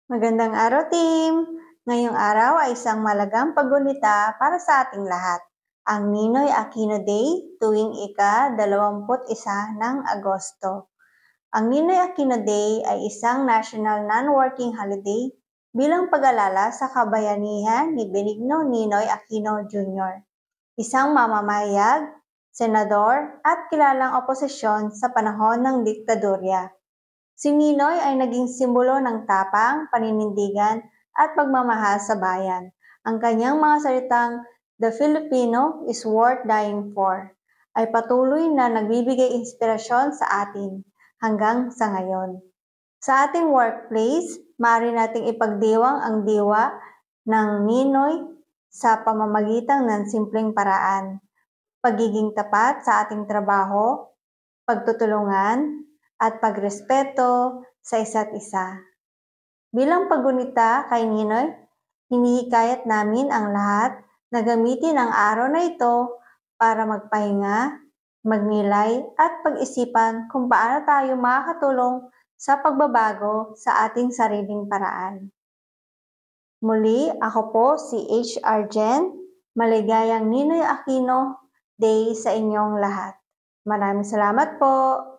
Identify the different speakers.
Speaker 1: Magandang araw, team! Ngayong araw ay isang malagang paggunita para sa ating lahat, ang Ninoy Aquino Day tuwing ika-21 ng Agosto. Ang Ninoy Aquino Day ay isang national non-working holiday bilang pag-alala sa kabayanihan ni Benigno Ninoy Aquino Jr., isang mamamahayag, senador at kilalang oposisyon sa panahon ng diktadurya. Si Ninoy ay naging simbolo ng tapang, paninindigan at pagmamahal sa bayan. Ang kanyang mga salitang, "The Filipino is worth dying for," ay patuloy na nagbibigay inspirasyon sa atin hanggang sa ngayon. Sa ating workplace, maaari nating ipagdiwang ang diwa ng Ninoy sa pamamagitan ng simpleng paraan, pagiging tapat sa ating trabaho, pagtutulungan, at pagrespeto sa isa't isa. Bilang paggunita kay Ninoy, hinihikayat namin ang lahat na gamitin ang araw na ito para magpahinga, magnilay at pag-isipan kung paano tayo makakatulong sa pagbabago sa ating sariling paraan. Muli, ako po si H.R. Jen. Maligayang Ninoy Aquino Day sa inyong lahat. Maraming salamat po!